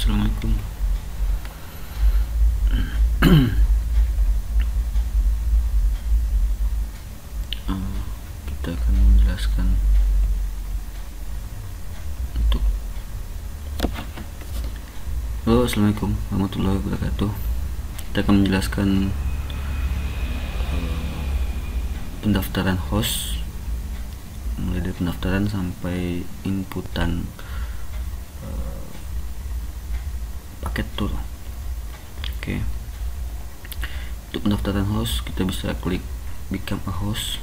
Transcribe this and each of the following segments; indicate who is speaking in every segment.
Speaker 1: Assalamualaikum. Kita akan menjelaskan untuk Halo, assalamualaikum warahmatullahi wabarakatuh. Kita akan menjelaskan pendaftaran host, mulai dari pendaftaran sampai inputan paket tour. Oke. Untuk pendaftaran host, kita bisa klik become a host.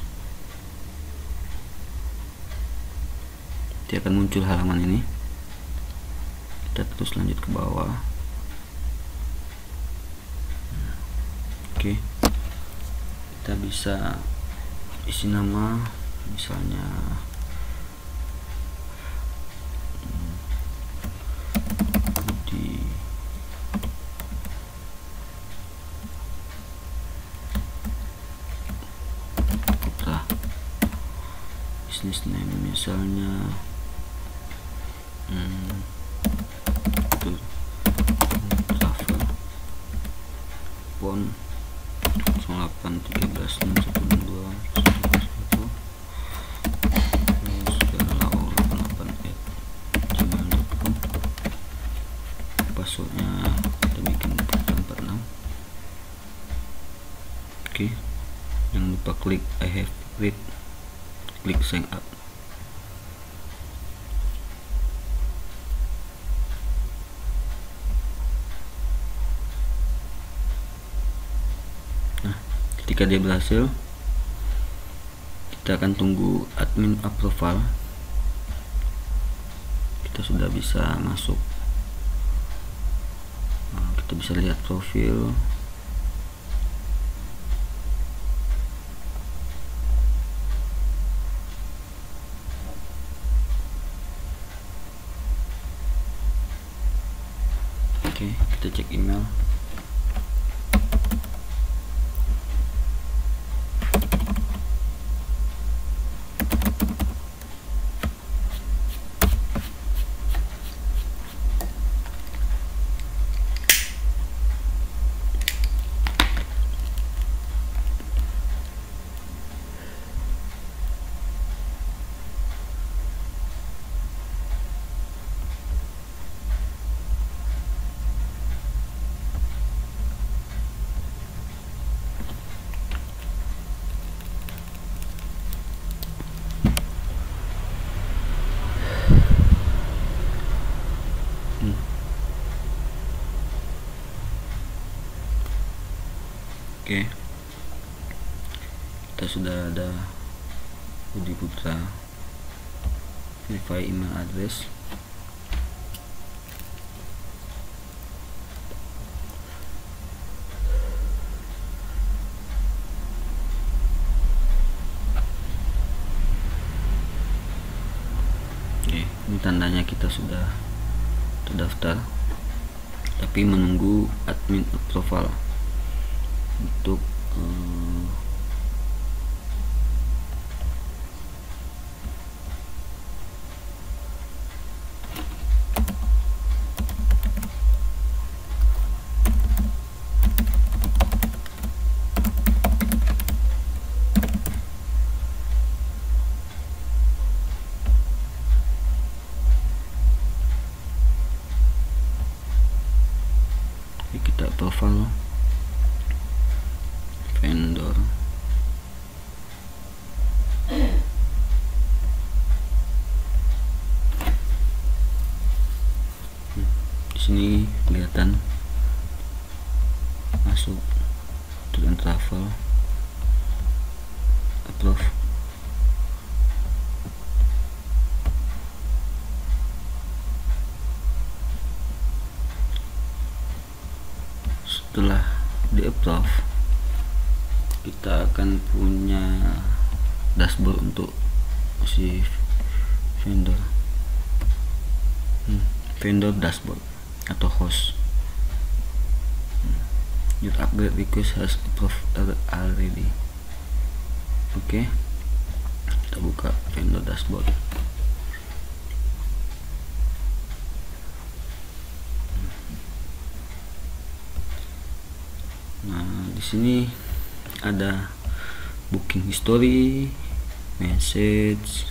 Speaker 1: Nanti akan muncul halaman ini. Kita terus lanjut ke bawah. Oke. Kita bisa isi nama, misalnya business name, misalnya travel, phone 08136121 laur88@gmail.com. Passwordnya kita bikin 46. Oke, jangan lupa klik I have read, klik sign up. Nah, ketika dia berhasil, kita akan tunggu admin approval. Kita sudah bisa masuk. Nah, kita bisa lihat profil. Oke, kita cek email. Oke, kita sudah ada Budi Putra, verify email address. Oke, ini tandanya kita sudah terdaftar, tapi menunggu admin approval untuk kita approval vendor. Di sini kelihatan masuk tour and travel, approve. Setelah di approve, kita akan punya dashboard untuk si vendor, vendor dashboard atau host. Your upgrade request has approved already. Oke, kita buka vendor dashboard. di sini ada booking history, message,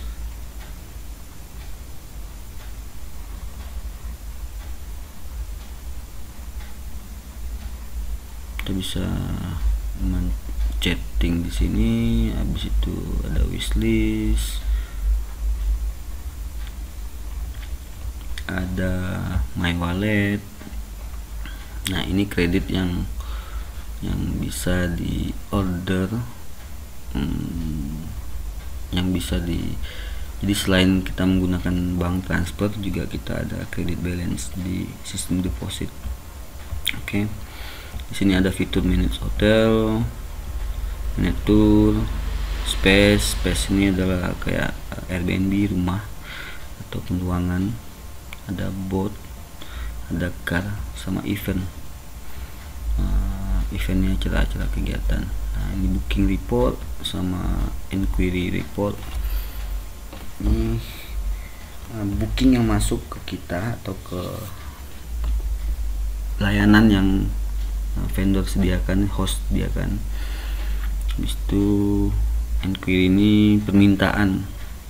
Speaker 1: kita bisa chatting di sini. Habis itu ada wishlist, ada my wallet. Nah, ini kredit yang bisa di order, yang bisa jadi selain kita menggunakan bank transfer, juga kita ada credit balance di sistem deposit. Oke. Di sini ada fitur manage hotel, manage tour, space ini adalah kayak Airbnb, rumah ataupun ruangan. Ada boat, ada car, sama event. Eventnya acara-acara kegiatan. Nah, ini booking report sama inquiry report. Ini booking yang masuk ke kita atau ke layanan yang vendor sediakan, host sediakan. Habis itu inquiry ini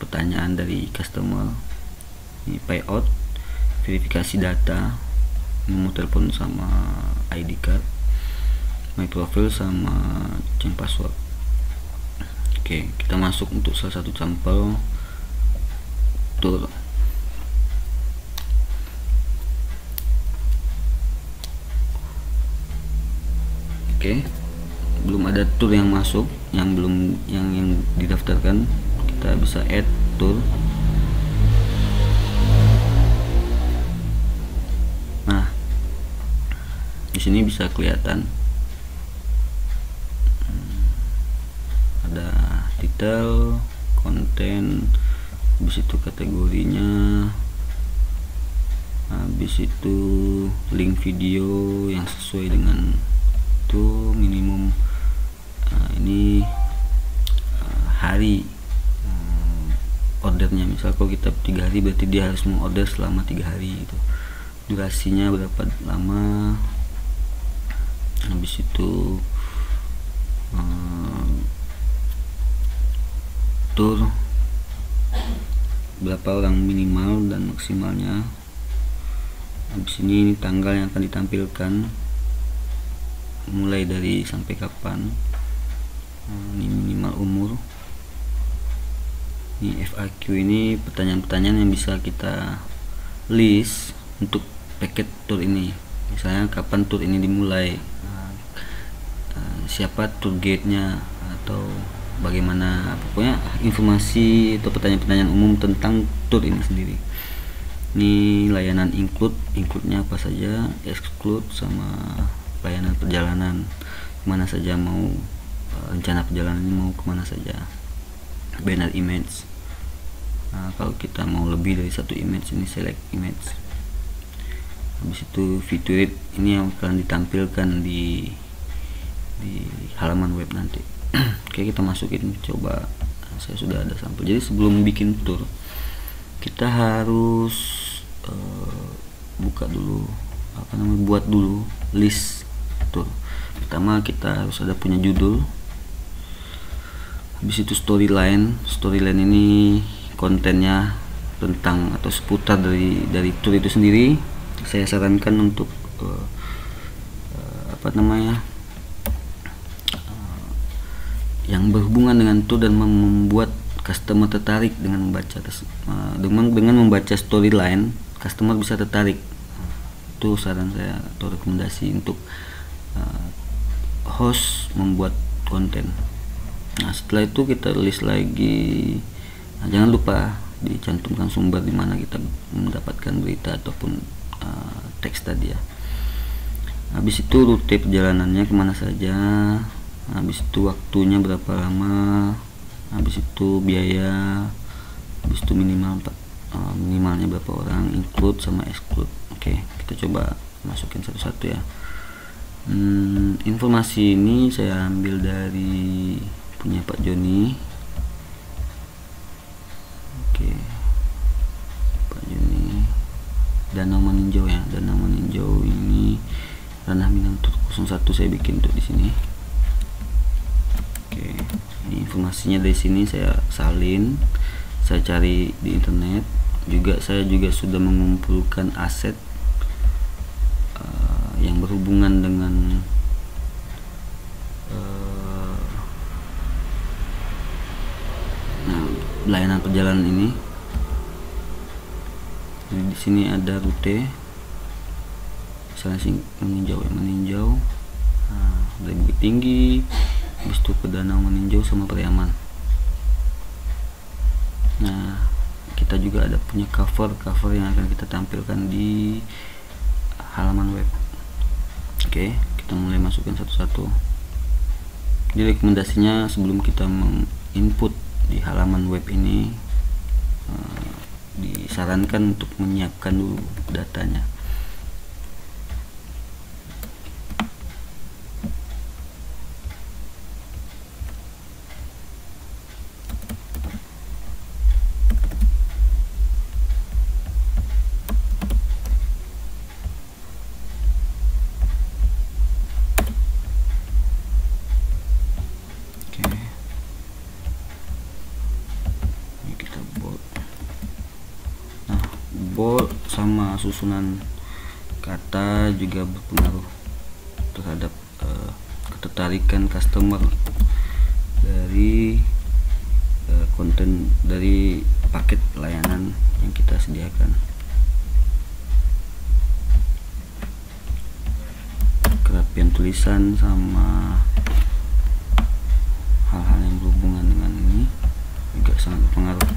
Speaker 1: pertanyaan dari customer. Ini payout, verifikasi data, nomor telepon sama ID card, my profile sama change password. Oke, kita masuk untuk salah satu sampel tour. Oke, belum ada tour yang masuk, yang didaftarkan. Kita bisa add tour. Nah, di sini bisa kelihatan ada detail, konten, habis itu kategorinya, habis itu link video yang sesuai dengan itu minimum. Ini hari ordernya, misal kalau kita 3 hari berarti dia harus mengorder selama 3 hari itu. Durasinya berapa lama, habis itu tour berapa orang minimal dan maksimalnya. Habis ini tanggal yang akan ditampilkan, mulai dari sampai kapan. Ini minimal umur. Ini FAQ, ini pertanyaan-pertanyaan yang bisa kita list untuk paket tour ini. Misalnya kapan tour ini dimulai, siapa tour guide-nya, atau bagaimana, pokoknya informasi atau pertanyaan-pertanyaan umum tentang tour ini sendiri. Ini layanan include-nya apa saja, exclude sama layanan perjalanan, kemana saja mau, rencana perjalanannya mau kemana saja. Banner image, kalau kita mau lebih dari satu image, ini select image. Habis itu featured, ini yang akan ditampilkan di halaman web nanti. Oke, kita masukin, coba. Saya sudah ada sampel. Jadi sebelum bikin tour, kita harus buka dulu, buat dulu list tour. Pertama kita harus ada punya judul. Habis itu storyline ini kontennya tentang atau seputar dari tour itu sendiri. Saya sarankan untuk yang berhubungan dengan tour dan membuat customer tertarik dengan membaca storyline. Customer bisa tertarik. Itu saran saya atau rekomendasi untuk host membuat konten. Nah, setelah itu kita list lagi. Nah, jangan lupa dicantumkan sumber di mana kita mendapatkan berita ataupun teks tadi ya. Habis itu rute perjalanannya kemana saja. Habis itu waktunya berapa lama. Habis itu biaya. Habis itu minimalnya berapa orang, include sama exclude. Oke, kita coba masukin satu-satu ya. Informasi ini saya ambil dari punya Pak Joni. Oke, Pak Joni, Danau Meninjau ya. Danau Meninjau ini Ranah Minang Tour 01 saya bikin untuk di sini. informasinya dari sini saya salin, saya cari di internet. Saya juga sudah mengumpulkan aset yang berhubungan dengan layanan perjalanan ini. Jadi di sini ada rute, misalnya meninjau, dari Bukit Tinggi, habis itu ke Danau Meninjau sama Pariaman. Nah, kita juga ada punya cover yang akan kita tampilkan di halaman web. Oke, kita mulai masukkan satu-satu. Jadi rekomendasinya sebelum kita menginput di halaman web ini, disarankan untuk menyiapkan dulu datanya. Bold sama susunan kata juga berpengaruh terhadap ketertarikan customer dari konten dari paket layanan yang kita sediakan. Kerapian tulisan sama hal-hal yang berhubungan dengan ini juga sangat berpengaruh.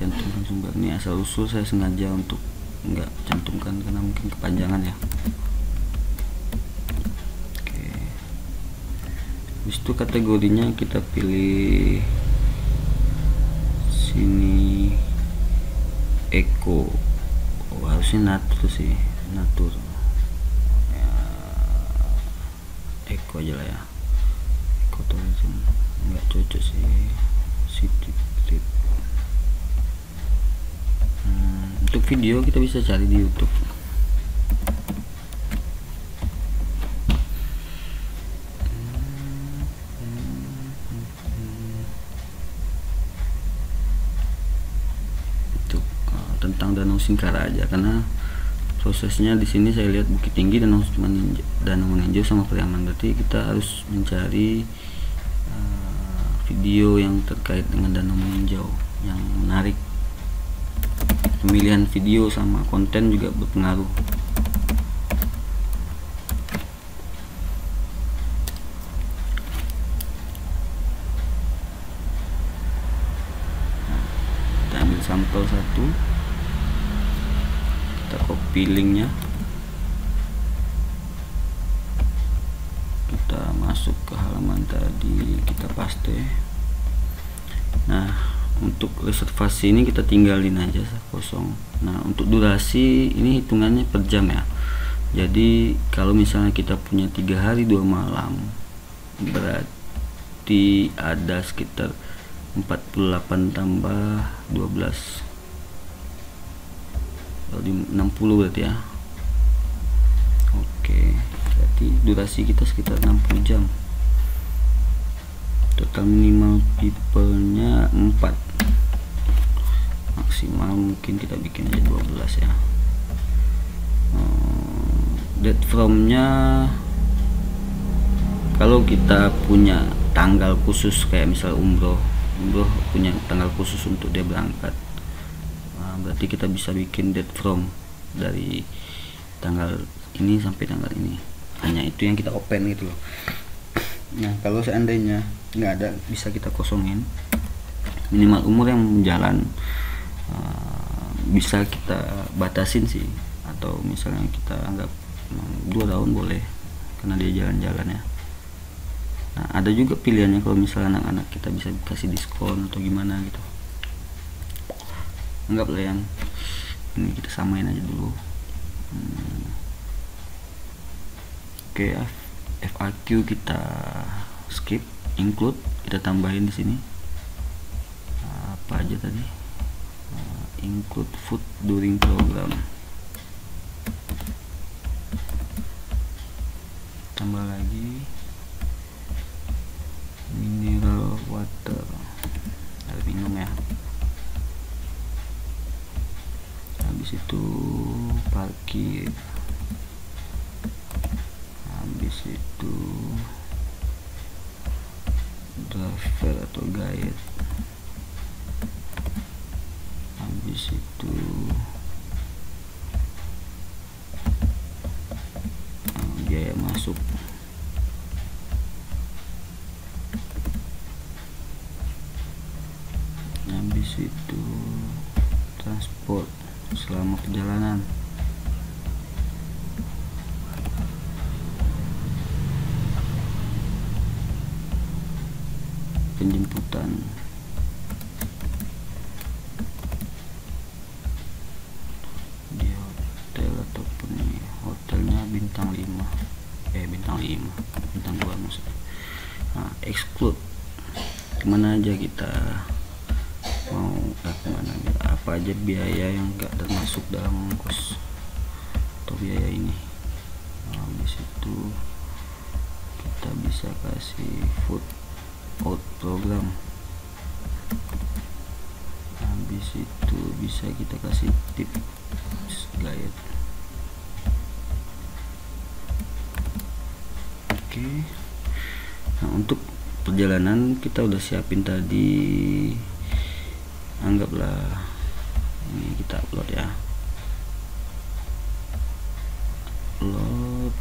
Speaker 1: Cantumkan sumber ini asal usul saya sengaja untuk enggak cantumkan karena mungkin kepanjangan ya. Oke, habis itu kategorinya kita pilih sini eco. Harusnya natur sih, natur ya, eco aja lah ya, eco tourism enggak cocok sih, city trip. Untuk video kita bisa cari di YouTube. Untuk tentang Danau Singkara aja, karena prosesnya di sini saya lihat Bukit Tinggi, Danau Meninjau sama Pariaman. Berarti kita harus mencari video yang terkait dengan Danau Meninjau yang menarik. Pemilihan video sama konten juga berpengaruh. Kita ambil sampel satu, kita copy linknya, kita masuk ke halaman tadi, kita paste. Nah, untuk reservasi ini kita tinggalin aja kosong. Nah, untuk durasi ini hitungannya per jam ya. Jadi kalau misalnya kita punya 3 hari 2 malam, berarti ada sekitar 48 tambah 12 60 berarti ya. Oke, berarti durasi kita sekitar 60 jam. Total minimal people-nya 4, maksimal mungkin kita bikin aja 12 ya. Date from-nya kalau kita punya tanggal khusus kayak misal umroh punya tanggal khusus untuk dia berangkat, berarti kita bisa bikin date from dari tanggal ini sampai tanggal ini, hanya itu yang kita open gitu loh. Nah, kalau seandainya nggak ada, bisa kita kosongin. Minimal umur yang jalan bisa kita batasin sih, atau misalnya kita anggap 2 tahun boleh karena dia jalan-jalan ya. Nah, ada juga pilihannya kalau misalnya anak-anak kita bisa kasih diskon atau gimana gitu. Anggaplah yang ini kita samain aja dulu. Oke, FAQ kita skip, include kita tambahin di sini apa aja tadi, include food during program. habis itu parkir, habis itu driver atau guide, habis itu biaya masuk, habis itu transport selama perjalanan, penjemputan, di hotel ataupun ini hotelnya bintang 5 bintang 2 maksudnya. Nah, exclude kemana aja kita mau, kemana aja, apa aja biaya yang enggak termasuk dalam ongkos atau biaya ini. Nah, habis itu kita bisa kasih food out program, habis itu bisa kita kasih tips guide. Oke. Nah, untuk perjalanan kita udah siapin tadi, anggaplah ini kita upload ya, upload.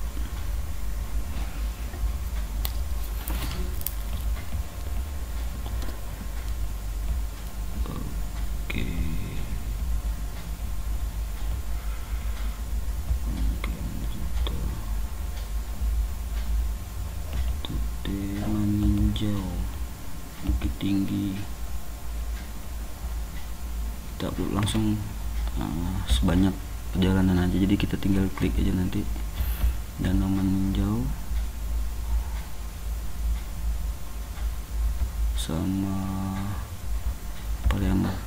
Speaker 1: Oke, meninjau Bukit Tinggi, kita upload langsung sebanyak perjalanan aja, jadi kita tinggal klik aja nanti Danau Meninjau sama Pariaman.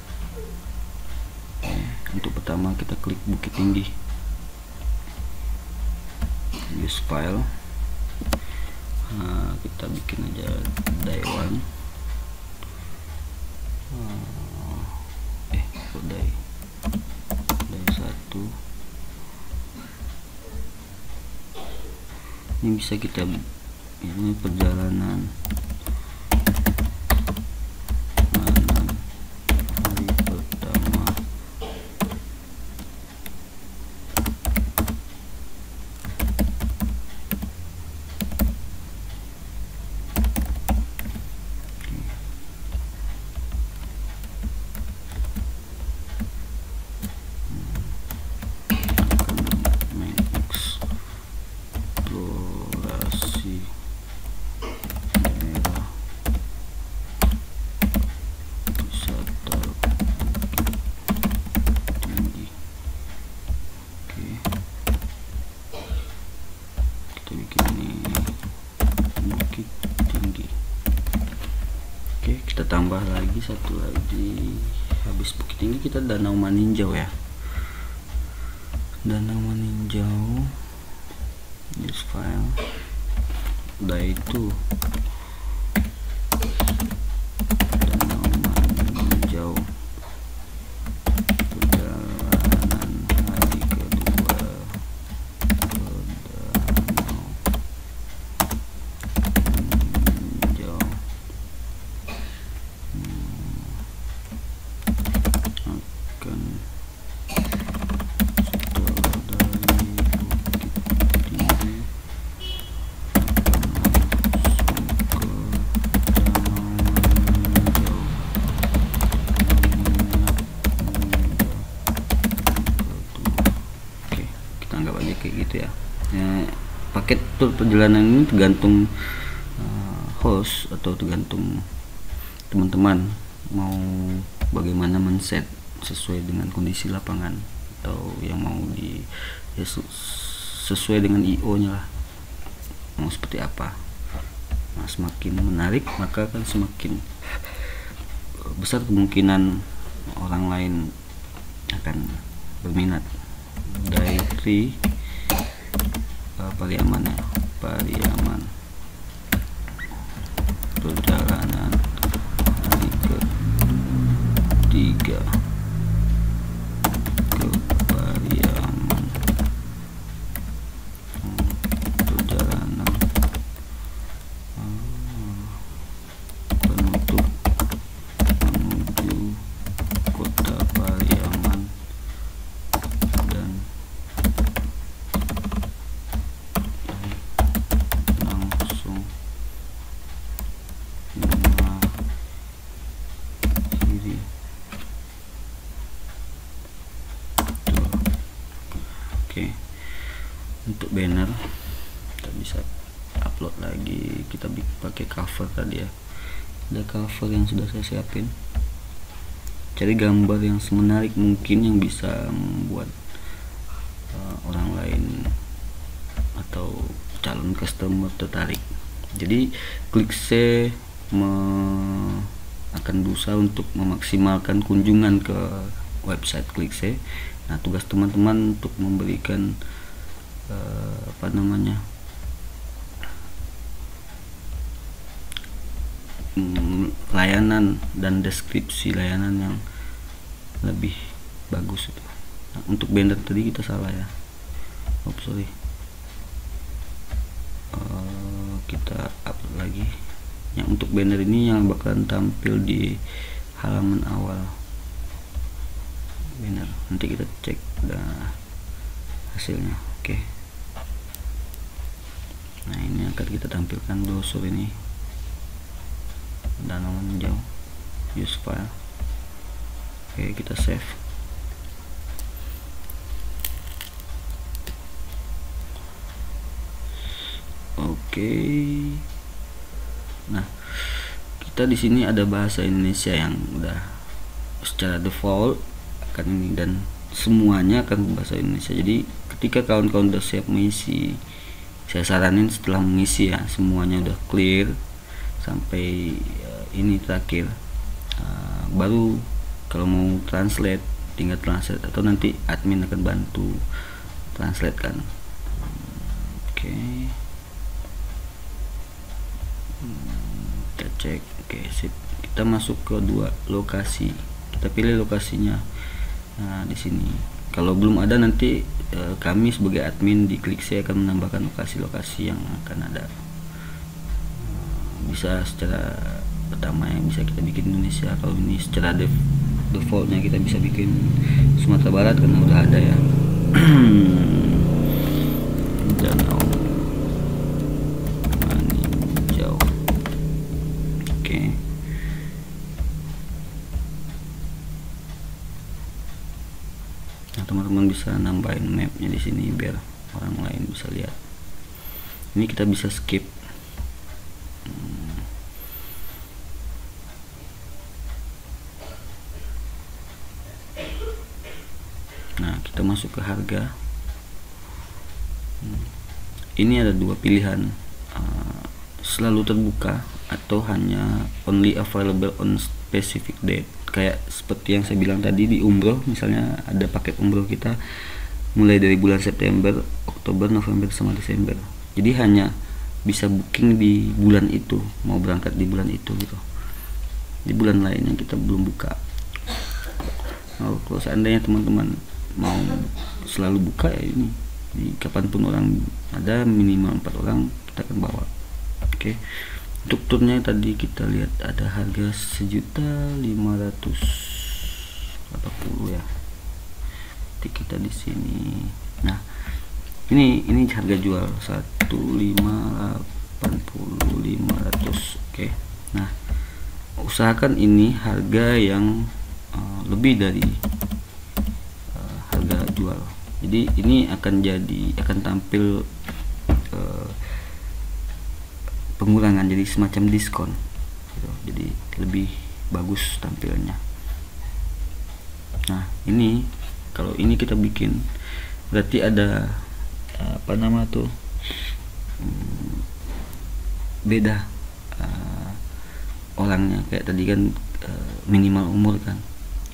Speaker 1: Untuk pertama kita klik Bukit Tinggi, use file. Nah, kita bikin aja day 1, day 1. Ini bisa kita, ini perjalanan hari pertama, kita tambah lagi satu lagi. Habis Bukit Tinggi kita Danau Meninjau ya, Danau Meninjau, use file. Udah itu Danau Meninjau, perjalanan hari kedua ke Danau Meninjau. Anggap aja kayak gitu ya. Paket tur perjalanan ini tergantung host atau tergantung teman-teman mau bagaimana men-set sesuai dengan kondisi lapangan atau yang mau di ya, sesuai dengan IO nya lah, mau seperti apa. Nah, semakin menarik maka kan semakin besar kemungkinan orang lain akan berminat. Day 3 Pariaman ya, Pariaman, perjalanan hari ke-3 ke untuk banner kita bisa upload lagi. Kita pakai cover tadi ya, ada cover yang sudah saya siapin. Cari gambar yang semenarik mungkin yang bisa membuat orang lain atau calon customer tertarik. Jadi Clickse akan berusaha untuk memaksimalkan kunjungan ke website Clickse. Nah, tugas teman-teman untuk memberikan layanan dan deskripsi layanan yang lebih bagus itu. Nah, untuk banner tadi kita salah ya. Sorry. Kita upload lagi. Yang untuk banner ini yang bakalan tampil di halaman awal banner. Nanti kita cek udah hasilnya. Oke. Nah, ini akan kita tampilkan brosur ini. Dan meninjau use file. Oke, kita save. Oke. Nah, kita di sini ada bahasa Indonesia yang udah secara default akan ini, dan semuanya akan bahasa Indonesia. Jadi ketika kawan-kawan udah siap mengisi, saya saranin setelah mengisi ya semuanya udah clear sampai ini terakhir, baru kalau mau translate tinggal translate atau nanti admin akan bantu translate kan. Oke. Kita cek. Oke, sip. Kita masuk ke dua lokasi, kita pilih lokasinya. Nah, di sini kalau belum ada nanti kami sebagai admin di Clickse akan menambahkan lokasi-lokasi yang akan ada. Bisa secara pertama yang bisa kita bikin Indonesia. Kalau ini secara defaultnya kita bisa bikin Sumatera Barat karena udah ada ya. Danau Maninjau. Oke. Nah, teman-teman bisa nambahin mapnya di sini biar orang lain bisa lihat. Ini kita bisa skip. Nah, kita masuk ke harga. Ini ada dua pilihan, selalu terbuka atau hanya only available on specific date. Kayak seperti yang saya bilang tadi di umroh, misalnya ada paket umroh kita mulai dari bulan September, Oktober, November sama Desember. Jadi hanya bisa booking di bulan itu, mau berangkat di bulan itu gitu. Di bulan lainnya kita belum buka. Kalau seandainya teman-teman mau selalu buka ya ini, di kapanpun orang ada minimal 4 orang kita akan bawa. Oke. Untuk turnya tadi kita lihat ada harga 1.580 ya. Jadi kita di sini. Nah, ini harga jual 1.580.500. Oke. Nah, usahakan ini harga yang lebih dari harga jual. Jadi ini akan tampil pengurangan, jadi semacam diskon gitu. Jadi lebih bagus tampilnya. Nah, ini kalau ini kita bikin berarti ada beda orangnya. Kayak tadi kan minimal umur kan,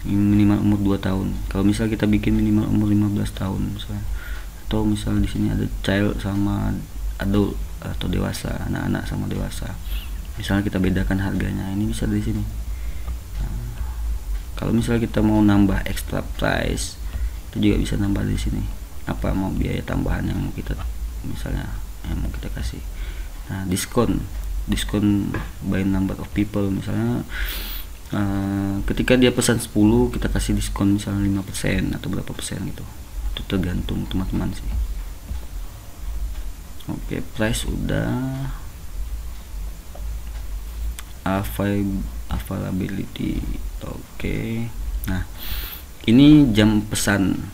Speaker 1: minimal umur 2 tahun. Kalau misal kita bikin minimal umur 15 tahun misalnya, atau misal di sini ada child sama adult atau dewasa, anak-anak sama dewasa, misalnya kita bedakan harganya, ini bisa di sini. Kalau misalnya kita mau nambah extra price, itu juga bisa nambah di sini. Apa mau biaya tambahan yang mau kita misalnya yang mau kita kasih. Nah, diskon by number of people, misalnya ketika dia pesan 10 kita kasih diskon misalnya 5% atau berapa persen gitu. Itu tergantung teman-teman sih. Oke, price udah. Availability. Oke. Nah, ini jam pesan.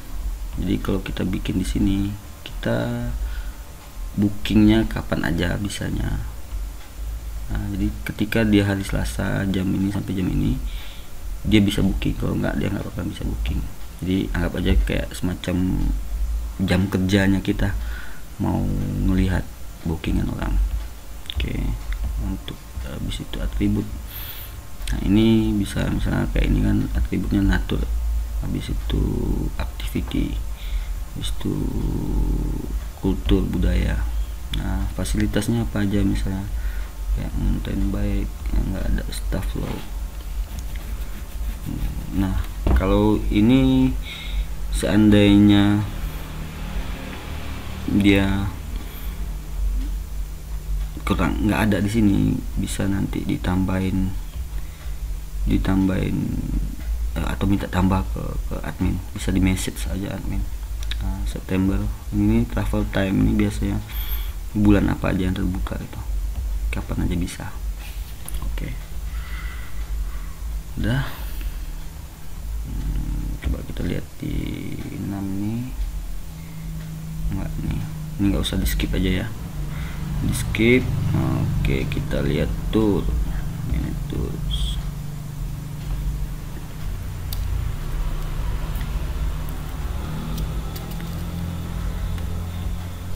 Speaker 1: Jadi kalau kita bikin di sini, kita bookingnya kapan aja bisanya. Nah, jadi ketika dia hari Selasa jam ini sampai jam ini dia bisa booking, kalau nggak dia nggak bakal bisa booking. Jadi anggap aja kayak semacam jam kerjanya kita mau melihat bookingan orang. Oke, untuk habis itu atribut. Nah ini bisa misalnya kayak ini kan atributnya natur, habis itu activity, habis itu kultur budaya. Nah fasilitasnya apa aja, misalnya kayak mountain bike yang nggak ada staff low. Nah kalau ini seandainya dia kurang, nggak ada di sini, bisa nanti ditambahin atau minta tambah ke admin, bisa di message saja admin. September ini travel time ini biasanya bulan apa aja yang terbuka itu, kapan aja bisa. Oke. Udah. Coba kita lihat di 6 nih. Enggak nih. Ini nggak usah di skip aja ya. Di skip. Oke, kita lihat tour. Ini tours.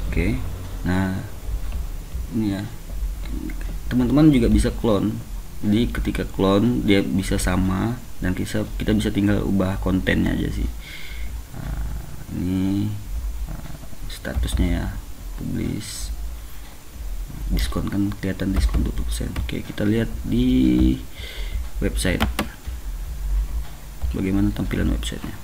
Speaker 1: Oke. Nah, ini ya. Teman-teman juga bisa clone. Jadi ketika clone dia bisa sama, dan kita bisa tinggal ubah kontennya aja sih. Ini statusnya ya, publish, diskon kan kelihatan diskon 20%. Oke, kita lihat di website bagaimana tampilan websitenya.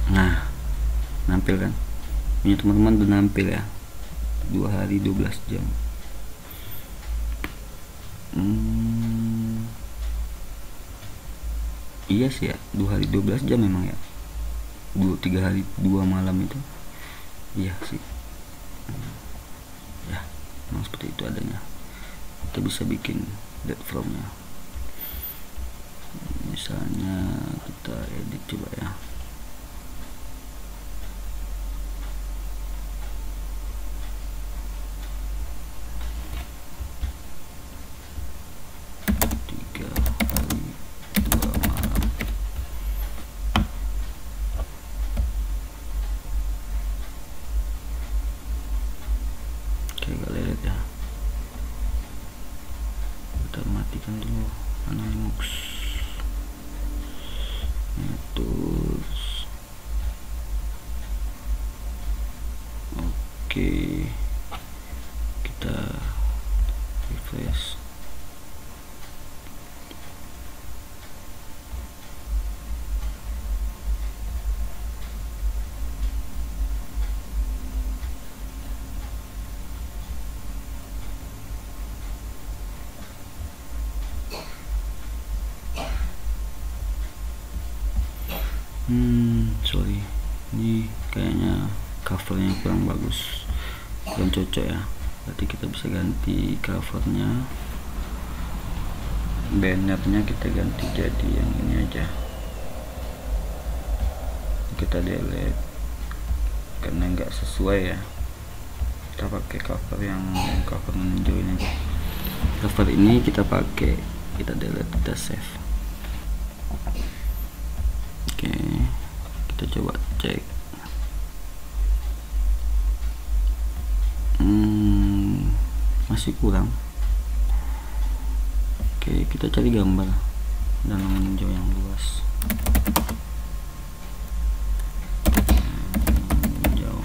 Speaker 1: Nah, nampil kan, punya teman-teman udah nampil ya, 2 hari 12 jam. Iya sih ya, 2 hari 12 jam memang ya, 3 hari 2 malam itu. Iya sih ya, memang seperti itu adanya. Kita bisa bikin date from-nya, misalnya kita edit coba ya. Ya, kita matikan dulu Anonymous itu. Oke, kita refresh. Sorry, ini kayaknya covernya kurang bagus, kurang cocok ya. Berarti kita bisa ganti covernya, bannernya kita ganti jadi yang ini aja. Kita delete karena nggak sesuai ya. Kita pakai cover yang cover menunjukin aja. Cover ini kita pakai, kita delete, kita save. Oke, kita coba cek. Masih kurang. Oke, kita cari gambar dalam meninjau yang luas. Jauh.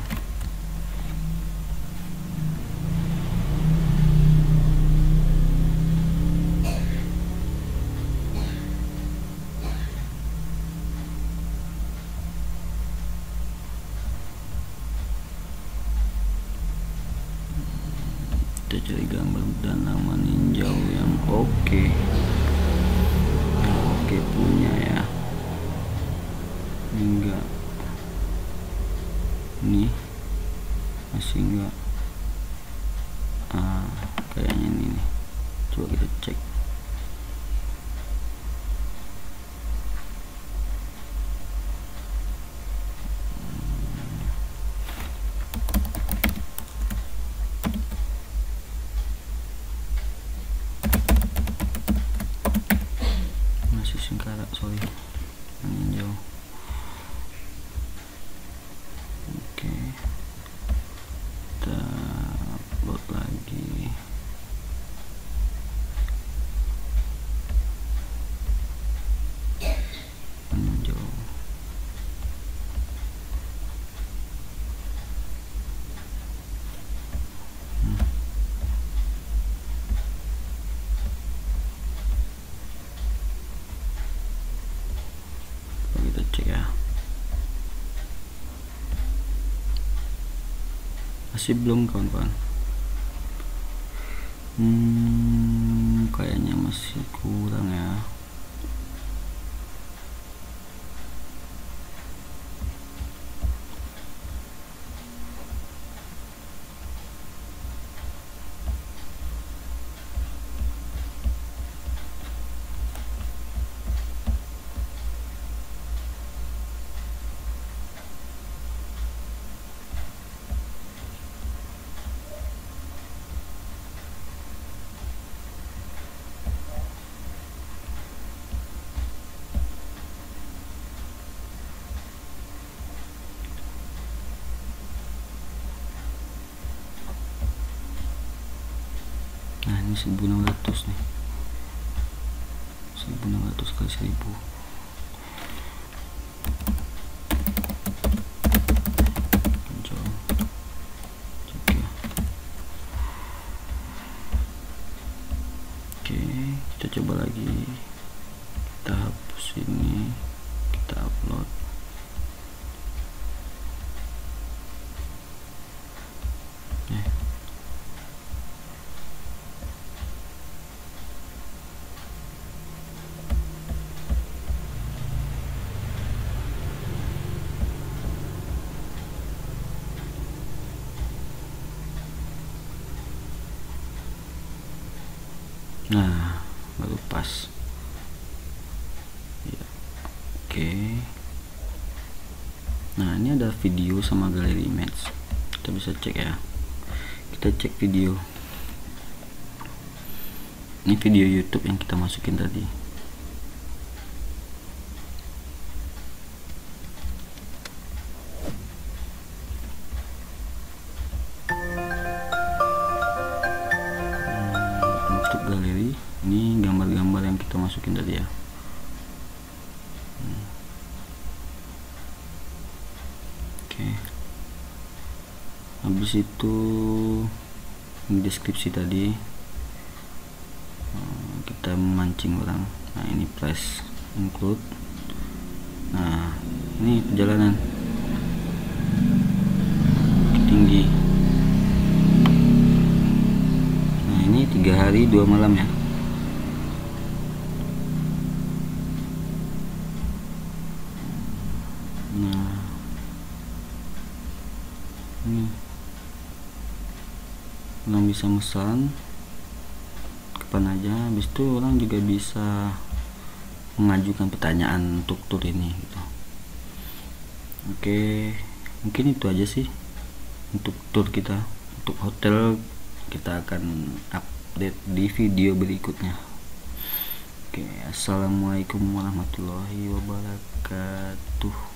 Speaker 1: Kita cari gambar dan nama ninjau yang oke. Oke punya ya. Enggak, ini masih enggak. Kayaknya ini nih, coba kita cek. Masih belum kawan-kawan. Kayaknya masih kurang ya. Nah ini 1600 nih, 1600 kali 1000. Oke, kita coba lagi, kita hapus ini, kita upload. Nah baru pas ya. Oke, nah ini ada video sama galeri image, kita bisa cek ya. Kita cek video, ini video YouTube yang kita masukin tadi. Untuk galeri, ini gambar-gambar yang kita masukin tadi ya. Oke, habis itu ini deskripsi tadi, kita memancing orang. Nah ini price include. Nah ini perjalanan tinggi. Nah ini 3 hari 2 malam ya. Nah ini orang bisa pesan kapan aja. Habis itu orang juga bisa mengajukan pertanyaan untuk tour ini gitu. Oke, mungkin itu aja sih untuk tour kita. Untuk hotel kita akan update di video berikutnya. Oke, assalamualaikum warahmatullahi wabarakatuh.